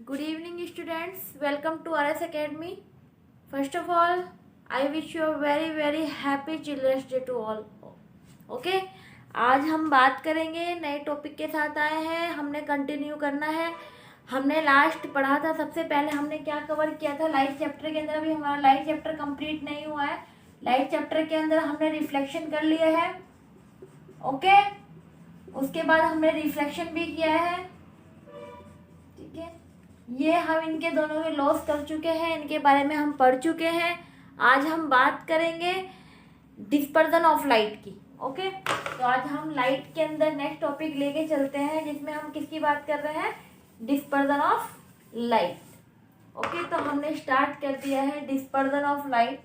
Good evening, students. Welcome to RS Academy. First of all, I wish you a very happy Children's Day to all. Okay? आज हम बात करेंगे, नए topic के साथ आए हैं, हमने कंटिन्यू करना है। हमने लास्ट पढ़ा था, सबसे पहले हमने क्या कवर किया था लाइट चैप्टर के अंदर। अभी हमारा लाइट चैप्टर कंप्लीट नहीं हुआ है। लाइट चैप्टर के अंदर हमने रिफ्लेक्शन कर लिया है। ओके, उसके बाद हमने रिफ्लेक्शन भी किया है। ठीक है, ये हम इनके दोनों के लॉस कर चुके हैं, इनके बारे में हम पढ़ चुके हैं। आज हम बात करेंगे डिस्पर्जन ऑफ लाइट की। ओके, तो आज हम लाइट के अंदर नेक्स्ट टॉपिक लेके चलते हैं, जिसमें हम किसकी बात कर रहे हैं? Dispersion of light. ओके, तो हमने स्टार्ट कर दिया है dispersion of light.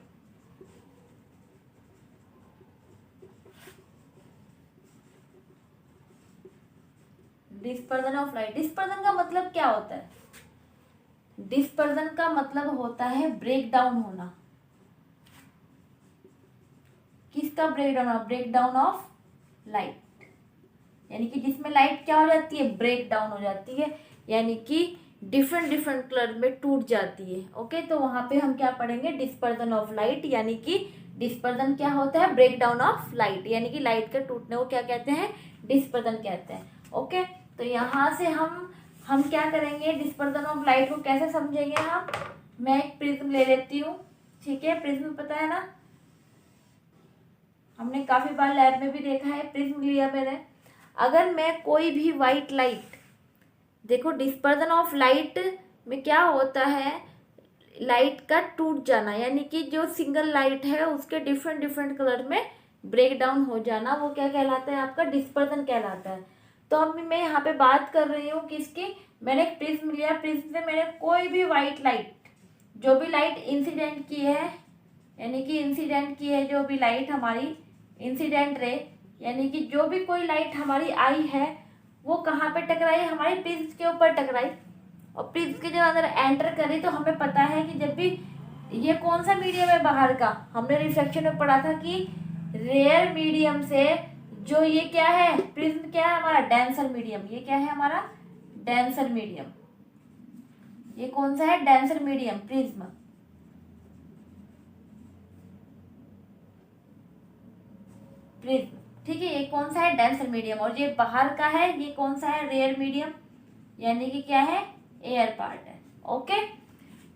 Dispersion of light, dispersion का मतलब क्या होता है? डिस्पर्जन का मतलब होता है ब्रेक डाउन होना। किसका break down? Break down of light, यानी कि जिसमें लाइट क्या हो जाती है? ब्रेक डाउन हो जाती है, यानी कि डिफरेंट कलर में टूट जाती है। ओके, तो वहां पे हम क्या पढ़ेंगे? डिस्पर्जन ऑफ लाइट, यानी कि डिस्पर्जन क्या होता है? ब्रेक डाउन ऑफ लाइट, यानी कि लाइट के टूटने को क्या कहते हैं? डिस्पर्जन कहते हैं। ओके, तो यहाँ से हम क्या करेंगे? डिस्पर्जन ऑफ लाइट को कैसे समझेंगे हम? मैं एक प्रिज्म ले लेती हूँ। ठीक है, प्रिज्म पता है ना, हमने काफी बार लैब में भी देखा है। प्रिज्म लिया मैंने। अगर मैं कोई भी वाइट लाइट, देखो डिस्पर्जन ऑफ लाइट में क्या होता है? लाइट का टूट जाना, यानी कि जो सिंगल लाइट है उसके डिफरेंट कलर में ब्रेक डाउन हो जाना, वो क्या कहलाता है? आपका डिस्पर्जन कहलाता है। तो अभी मैं यहाँ पे बात कर रही हूँ किसकी? मैंने एक प्रिज्म लिया, प्रिज्म से मैंने कोई भी वाइट लाइट, जो भी लाइट इंसिडेंट की है, यानी कि इंसिडेंट की है जो भी लाइट हमारी, इंसिडेंट रे, यानी कि जो भी कोई लाइट हमारी आई है वो कहाँ पे टकराई? हमारी प्रिज्म के ऊपर टकराई। और प्रिज्म के जब अंदर एंटर करी तो हमें पता है कि जब भी ये कौन सा मीडियम है बाहर का, हमने रिफ्लेक्शन में पढ़ा था कि रेयर मीडियम से जो ये क्या है? प्रिज्म क्या है हमारा? Denser medium. ये क्या है हमारा? Denser medium. ये कौन सा है? Denser medium, prism. प्रिज्म, ठीक है, ये कौन सा है? Denser medium. और ये बाहर का है, ये कौन सा है? रेयर मीडियम, यानी कि क्या है? एयर पार्ट है। ओके,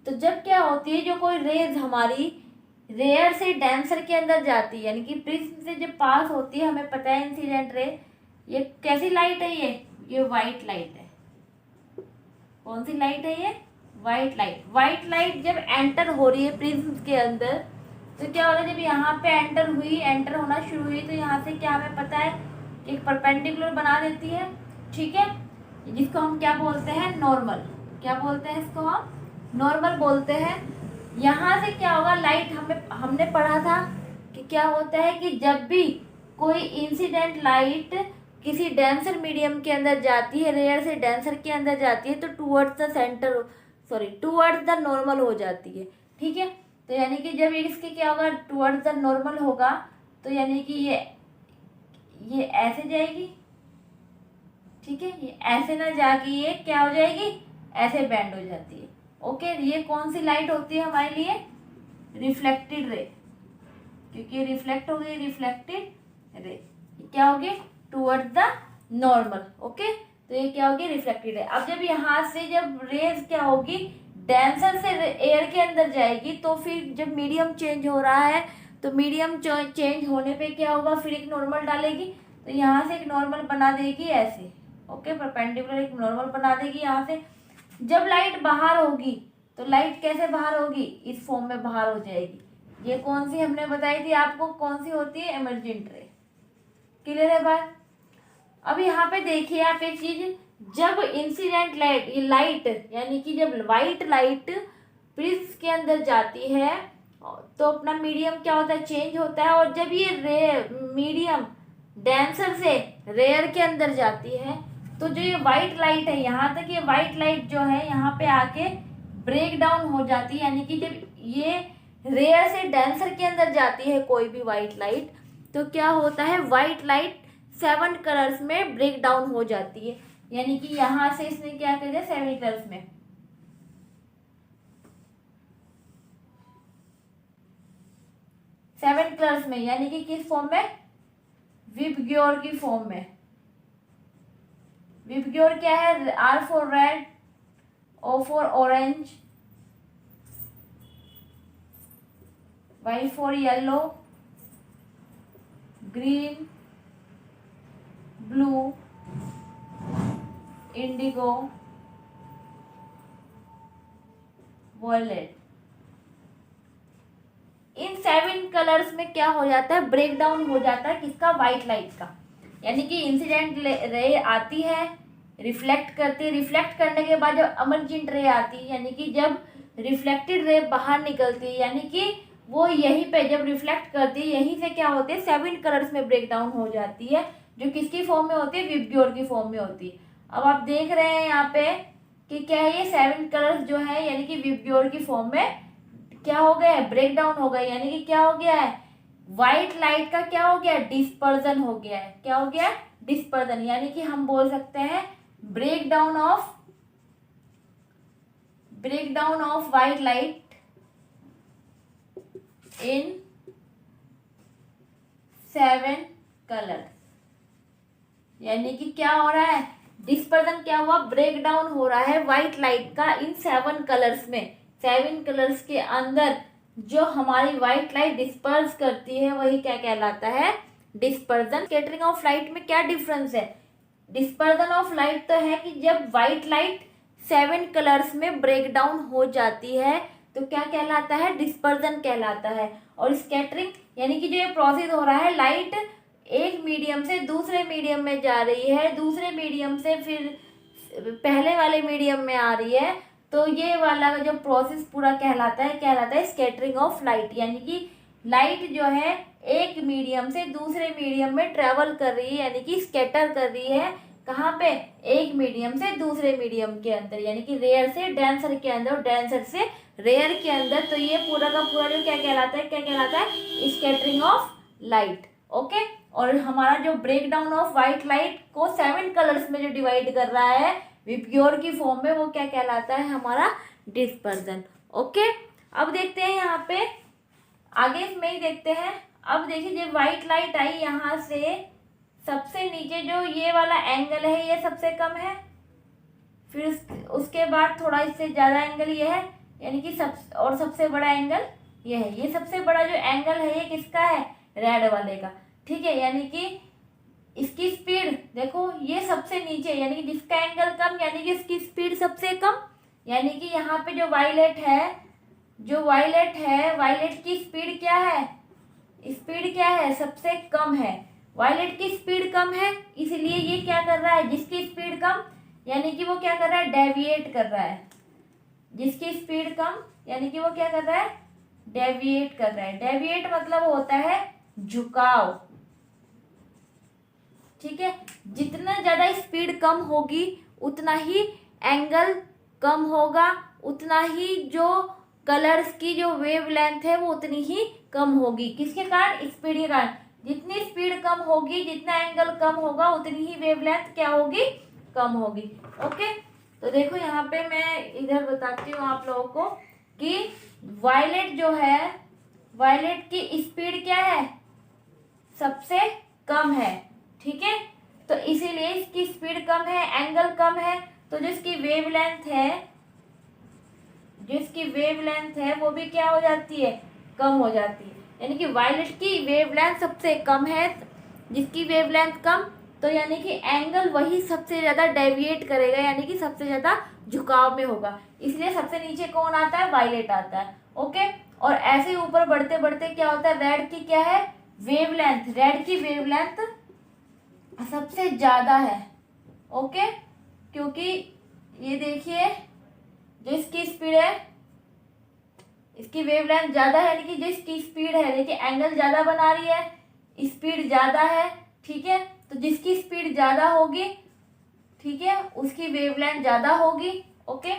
तो जब क्या होती है, जो कोई रेज हमारी रेयर से डेंसर के अंदर जाती है, यानी कि प्रिज्म से जब पास होती है, हमें पता है इंसिडेंट रे, ये कैसी लाइट है? ये वाइट लाइट है। कौन सी लाइट है ये? White light. वाइट लाइट जब एंटर हो रही है प्रिज्म के अंदर, तो क्या होगा? जब यहाँ पे एंटर हुई, एंटर होना शुरू हुई, तो यहाँ से क्या हमें पता है कि एक परपेंडिकुलर बना देती है। ठीक है, जिसको हम क्या बोलते हैं? नॉर्मल। क्या बोलते हैं इसको? हम नॉर्मल बोलते हैं। यहाँ से क्या होगा? लाइट हमने पढ़ा था कि क्या होता है कि जब भी कोई इंसिडेंट लाइट किसी डेंसर मीडियम के अंदर जाती है, रेयर से डेंसर के अंदर जाती है, तो towards the centre, sorry towards the normal हो जाती है। ठीक है, तो यानी कि जब इसके क्या होगा? टूवर्ड्स द नॉर्मल होगा, तो यानी कि ये ऐसे जाएगी। ठीक है, ये ऐसे ना जाके ये क्या हो जाएगी? ऐसे बेंड हो जाती है। ओके, ये कौन सी लाइट होती है हमारे लिए? रिफ्लेक्टेड रे, क्योंकि ये रिफ्लेक्ट हो गई, रिफ्लेक्टेड रे क्या होगी? Towards the normal. ओके, तो ये क्या होगी? Reflected ray. अब जब यहाँ से जब रेज क्या होगी? डेंसर से एयर के अंदर जाएगी, तो फिर जब मीडियम चेंज हो रहा है, तो मीडियम चेंज होने पे क्या होगा? फिर एक नॉर्मल डालेगी, तो यहाँ से एक नॉर्मल बना देगी ऐसे। ओके, परपेंडिकुलर एक नॉर्मल बना देगी यहाँ से। जब लाइट बाहर होगी, तो लाइट कैसे बाहर होगी? इस फॉर्म में बाहर हो जाएगी। ये कौन सी हमने बताई थी आपको? कौन सी होती है? इमर्जेंट रे। क्लियर है बात? अब यहाँ पे देखिए आप एक चीज, जब इंसिडेंट लाइट यानी कि जब वाइट लाइट प्रिज्म के अंदर जाती है, तो अपना मीडियम क्या होता है? चेंज होता है। और जब ये मीडियम डेंसर से रेयर के अंदर जाती है, तो जो ये वाइट लाइट है, यहाँ तक ये वाइट लाइट जो है यहाँ पे आके ब्रेक डाउन हो जाती है, यानी कि जब ये रेयर से डेंसर के अंदर जाती है कोई भी वाइट लाइट, तो क्या होता है? वाइट लाइट 7 कलर्स में ब्रेक डाउन हो जाती है, यानी कि यहाँ से इसने क्या कर दिया? 7 कलर्स में। 7 कलर्स में, यानी कि किस फॉर्म में, विबग्योर की फॉर्म में। विबग्योर क्या है, R for red, O for orange, Y for yellow, green, blue, indigo, violet. इन 7 कलर्स में क्या हो जाता है, ब्रेक डाउन हो जाता है किसका, व्हाइट लाइट का। यानी कि इंसिडेंट रे आती है, रिफ्लेक्ट करती है, रिफ्लेक्ट करने के बाद जब एमर्जेंट रे आती है, यानी कि जब रिफ्लेक्टेड रे बाहर निकलती है, यानी कि वो यहीं पे जब रिफ्लेक्ट करती है, यहीं से क्या होते हैं, 7 कलर्स में ब्रेक डाउन हो जाती है, जो किसकी फॉर्म में होती है, विबग्योर की फॉर्म में होती है। अब आप देख रहे हैं यहाँ पे कि क्या है, ये 7 कलर्स जो है यानी कि विबग्योर की फॉर्म में क्या हो गया है, ब्रेक डाउन हो गया, यानी कि क्या हो गया है, व्हाइट लाइट का क्या हो गया, डिस्पर्जन हो गया है। क्या हो गया, डिस्पर्जन, यानी कि हम बोल सकते हैं break down of white light in 7 colour. यानी कि क्या हो रहा है, डिस्पर्जन क्या हुआ, ब्रेक डाउन हो रहा है व्हाइट लाइट का इन 7 कलर्स में। 7 कलर्स के अंदर जो हमारी व्हाइट लाइट डिस्पर्स करती है वही क्या कहलाता है, डिस्पर्जन। स्कैटरिंग ऑफ लाइट में क्या डिफरेंस है, डिस्पर्जन ऑफ लाइट तो है कि जब व्हाइट लाइट 7 कलर्स में ब्रेक डाउन हो जाती है तो क्या कहलाता है, डिस्पर्जन कहलाता है। और स्कैटरिंग यानी कि जो ये प्रोसेस हो रहा है, लाइट एक मीडियम से दूसरे मीडियम में जा रही है, दूसरे मीडियम से फिर पहले वाले मीडियम में आ रही है, तो ये वाला जो प्रोसेस पूरा कहलाता है स्कैटरिंग ऑफ लाइट। यानी कि लाइट जो है एक मीडियम से दूसरे मीडियम में ट्रेवल कर रही है, यानी कि स्कैटर कर रही है, कहाँ पे, एक मीडियम से दूसरे मीडियम के अंदर, यानी कि रेयर से डेंसर के अंदर और डेंसर से रेयर के अंदर। तो ये पूरा का पूरा जो क्या कहलाता है, स्कैटरिंग ऑफ लाइट। ओके, और हमारा जो break down of white light को 7 कलर्स में जो डिवाइड कर रहा है विबग्योर की फॉर्म में, वो क्या कहलाता है, हमारा डिस्पर्जन। ओके, अब देखते हैं यहाँ पे आगे इसमें ही देखते हैं। अब देखिए जब व्हाइट लाइट आई यहाँ से, सबसे नीचे जो ये वाला एंगल है ये सबसे कम है, फिर उसके बाद थोड़ा इससे ज़्यादा एंगल ये है, यानी कि सबसे बड़ा एंगल ये है। ये सबसे बड़ा जो एंगल है ये किसका है, रेड वाले का। ठीक है, यानी कि इसकी स्पीड देखो, ये सबसे नीचे, यानी कि जिसका एंगल कम, यानी कि इसकी स्पीड सबसे कम। यानी कि यहाँ पे जो वायलेट है, वायलेट की स्पीड क्या है, स्पीड क्या है, सबसे कम है। वायलेट की स्पीड कम है, इसलिए ये क्या कर रहा है, जिसकी स्पीड कम, यानी कि वो क्या कर रहा है, डेविएट कर रहा है। जिसकी स्पीड कम, यानी कि वो क्या कर रहा है, डेविएट कर रहा है। डेविएट मतलब होता है झुकाव। ठीक है, जितना ज्यादा स्पीड कम होगी उतना ही एंगल कम होगा, उतना ही जो कलर्स की जो वेवलेंथ है वो उतनी ही कम होगी। किसके कारण, स्पीड के कारण। जितनी स्पीड कम होगी, जितना एंगल कम होगा, उतनी ही वेवलेंथ क्या होगी, कम होगी। ओके, तो देखो यहाँ पे मैं इधर बताती हूँ आप लोगों को कि वायलेट जो है, वायलेट की स्पीड क्या है, सबसे कम है। ठीक है, तो इसीलिए इसकी स्पीड कम है, एंगल कम है, तो जो इसकी वेवलेंथ है वो भी क्या हो जाती है, कम हो जाती है। यानी कि वायलेट की वेवलेंथ सबसे कम है, जिसकी वेवलेंथ कम, तो यानी कि एंगल वही सबसे ज़्यादा डेविएट करेगा, यानी कि सबसे ज़्यादा झुकाव में होगा। इसलिए सबसे नीचे कौन आता है, वायलेट आता है। ओके, और ऐसे ऊपर बढ़ते बढ़ते क्या होता है, रेड की क्या है, वेवलेंथ, रेड की वेवलेंथ सबसे ज़्यादा है। ओके, क्योंकि ये देखिए जो इसकी स्पीड है, इसकी वेवलेंथ ज़्यादा है, यानी कि जो इसकी स्पीड है, देखिए एंगल ज़्यादा बना रही है, स्पीड ज़्यादा है। ठीक है, तो जिसकी स्पीड ज़्यादा होगी, ठीक है, उसकी वेवलेंथ ज़्यादा होगी। ओके,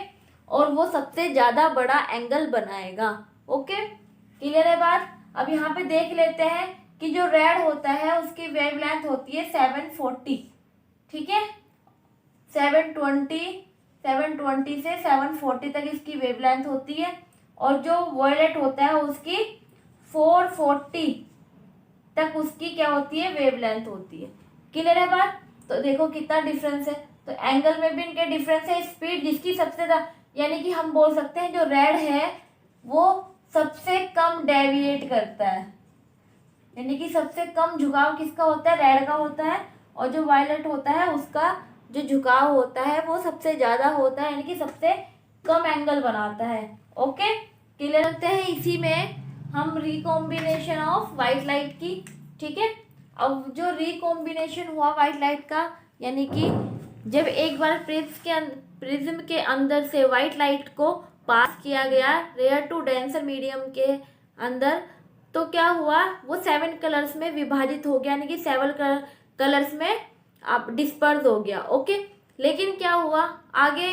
और वो सबसे ज़्यादा बड़ा एंगल बनाएगा। ओके, क्लियर है बात। अब यहाँ पे देख लेते हैं कि जो रेड होता है उसकी वेवलेंथ होती है 740। ठीक है, 720 से 740 तक इसकी वेवलेंथ होती है। और जो वॉयलेट होता है उसकी 440 तक उसकी क्या होती है, वेवलेंथ होती है। क्लियर है बात। तो देखो कितना डिफरेंस है, तो एंगल में भी इनके डिफरेंस है। स्पीड जिसकी सबसे ज्यादा, यानी कि हम बोल सकते हैं जो रेड है वो सबसे कम डेविएट करता है, यानी कि सबसे कम झुकाव किसका होता है, रेड का होता है। और जो वायलेट होता है उसका जो झुकाव होता है वो सबसे ज्यादा होता है, यानी कि सबसे कम एंगल बनाता है। ओके, क्लियर होते हैं। इसी में हम रिकॉम्बिनेशन ऑफ वाइट लाइट की, ठीक है। अब जो रिकॉम्बिनेशन हुआ वाइट लाइट का, यानी कि जब एक बार प्रिज्म के अंदर से वाइट लाइट को पास किया गया रेयर टू डेंसर मीडियम के अंदर, तो क्या हुआ, वो 7 कलर्स में विभाजित हो गया, यानी कि 7 कलर्स में आप डिस्पर्स हो गया। ओके, लेकिन क्या हुआ आगे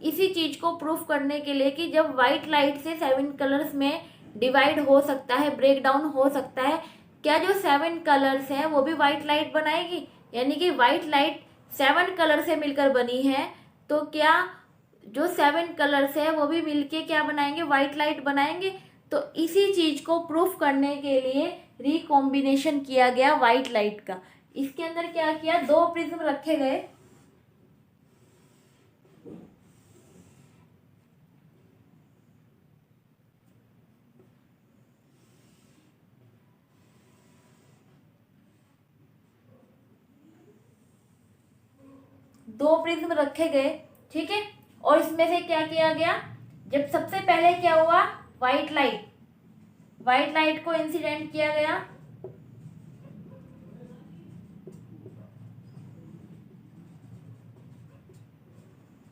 इसी चीज को प्रूफ करने के लिए कि जब व्हाइट लाइट से 7 कलर्स में डिवाइड हो सकता है, ब्रेक डाउन हो सकता है, क्या जो 7 कलर्स हैं वो भी व्हाइट लाइट बनाएगी, यानी कि व्हाइट लाइट 7 कलर से मिलकर बनी है, तो क्या जो 7 कलर्स है वो भी मिलके क्या बनाएंगे, व्हाइट लाइट बनाएंगे। तो इसी चीज को प्रूफ करने के लिए रिकॉम्बिनेशन किया गया व्हाइट लाइट का। इसके अंदर क्या किया, 2 प्रिज्म रखे गए, रखे गए, ठीक है। और इसमें से क्या किया गया, जब सबसे पहले क्या हुआ, व्हाइट लाइट को इंसिडेंट किया गया,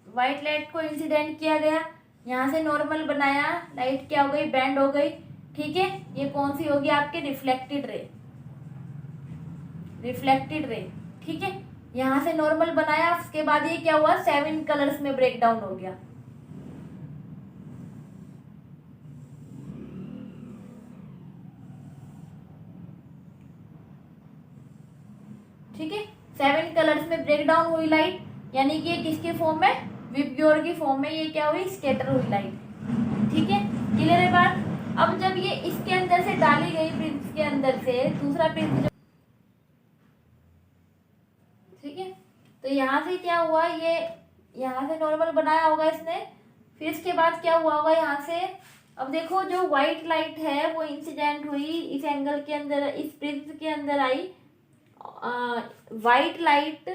व्हाइट लाइट को इंसिडेंट किया गया, यहाँ से नॉर्मल बनाया, लाइट क्या हो गई, बैंड हो गई, ठीक है। ये कौन सी होगी आपकी, रिफ्लेक्टेड रे, ठीक है। यहाँ से नॉर्मल बनाया, उसके बाद ये क्या हुआ, 7 कलर्स में ब्रेक डाउन हो गया, ठीक है। 7 कलर्स में ब्रेक डाउन हुई लाइट, यानी कि ये किसके फॉर्म में, विबग्योर की फॉर्म में ये क्या हुई, स्कैटर हुई लाइट, ठीक है। क्लियर है बात। अब जब ये इसके अंदर से डाली गई, प्रिज्म के अंदर से दूसरा प्रिज्म, ठीक है। तो यहाँ से क्या हुआ, ये यहाँ से नॉर्मल बनाया होगा इसने, फिर इसके बाद क्या हुआ होगा यहाँ से, अब देखो जो व्हाइट लाइट है वो इंसिडेंट हुई इस एंगल के अंदर, इस प्रिज्म के अंदर आई, व्हाइट लाइट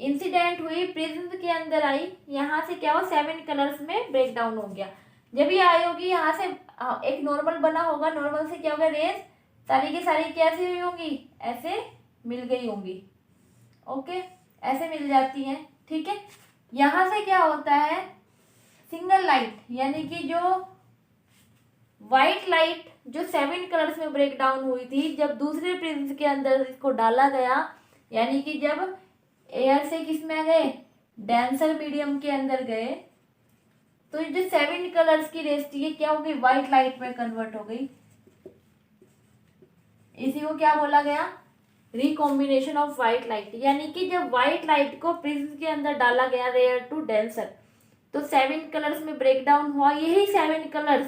इंसिडेंट हुई प्रिज्म के अंदर आई, यहाँ से क्या हुआ, 7 कलर्स में ब्रेक डाउन हो गया। जब ये आई होगी यहाँ से एक नॉर्मल बना होगा, नॉर्मल से क्या होगा, रेज सारी की सारी कैसी हुई होंगी, ऐसे मिल गई होंगी, ओके, ऐसे मिल जाती हैं, ठीक है। यहाँ से क्या होता है, सिंगल लाइट, यानी कि जो व्हाइट लाइट जो 7 कलर्स में ब्रेक डाउन हुई थी, जब दूसरे प्रिज्म के अंदर इसको डाला गया, यानी कि जब एयर से किस में गए, डेंसर मीडियम के अंदर गए, तो जो 7 कलर्स की रेस थी ये क्या हो गई, व्हाइट लाइट में कन्वर्ट हो गई। इसी को क्या बोला गया, रिकॉम्बिनेशन ऑफ व्हाइट लाइट, यानी कि जब व्हाइट लाइट को प्रिज्म के अंदर डाला गया रेयर टू डेंसर, तो 7 कलर्स में ब्रेक डाउन हुआ। यही 7 कलर्स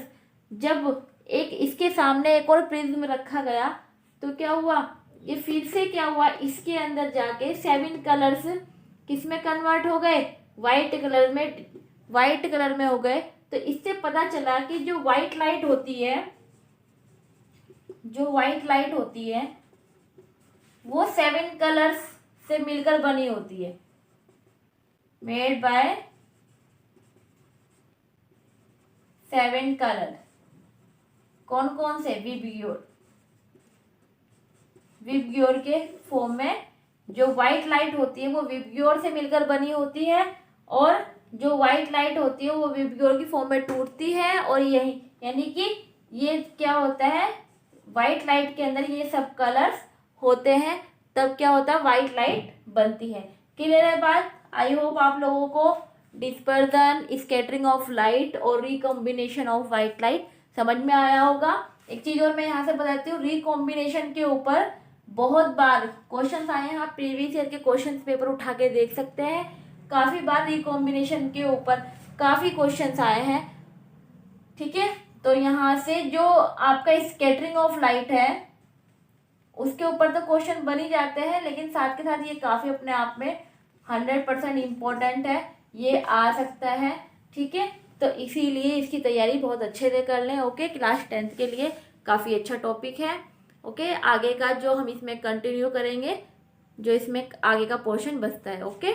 जब एक इसके सामने एक और प्रिज्म रखा गया, तो क्या हुआ, ये फिर से क्या हुआ, इसके अंदर जाके 7 कलर्स किस में कन्वर्ट हो गए, व्हाइट कलर में हो गए। तो इससे पता चला कि जो व्हाइट लाइट होती है वो 7 कलर्स से मिलकर बनी होती है, मेड बाय 7 कलर। कौन कौन से, विबग्योर के फॉर्म में जो व्हाइट लाइट होती है वो विबग्योर से मिलकर बनी होती है, और जो व्हाइट लाइट होती है वो विबग्योर की फॉर्म में टूटती है, और यही यानी कि ये क्या होता है, व्हाइट लाइट के अंदर ये सब कलर्स होते हैं, तब क्या होता है, व्हाइट लाइट बनती है। क्लियर है बात। आई होप आप लोगों को डिस्पर्जन, स्कैटरिंग ऑफ लाइट और रिकॉम्बिनेशन ऑफ व्हाइट लाइट समझ में आया होगा। एक चीज और मैं यहाँ से बताती हूँ, रिकॉम्बिनेशन के ऊपर बहुत बार क्वेश्चंस आए हैं, आप प्रीवियस ईयर के क्वेश्चंस पेपर उठा के देख सकते हैं, काफी बार रिकॉम्बिनेशन के ऊपर काफी क्वेश्चंस आए हैं, ठीक है। तो यहाँ से जो आपका स्कैटरिंग ऑफ लाइट है उसके ऊपर तो क्वेश्चन बन ही जाते हैं, लेकिन साथ के साथ ये काफ़ी अपने आप में 100% इम्पोर्टेंट है, ये आ सकता है। ठीक है, तो इसीलिए इसकी तैयारी बहुत अच्छे से कर लें। ओके, क्लास 10th के लिए काफ़ी अच्छा टॉपिक है। ओके, आगे का जो हम इसमें कंटिन्यू करेंगे, जो इसमें आगे का पोर्शन बचता है। ओके।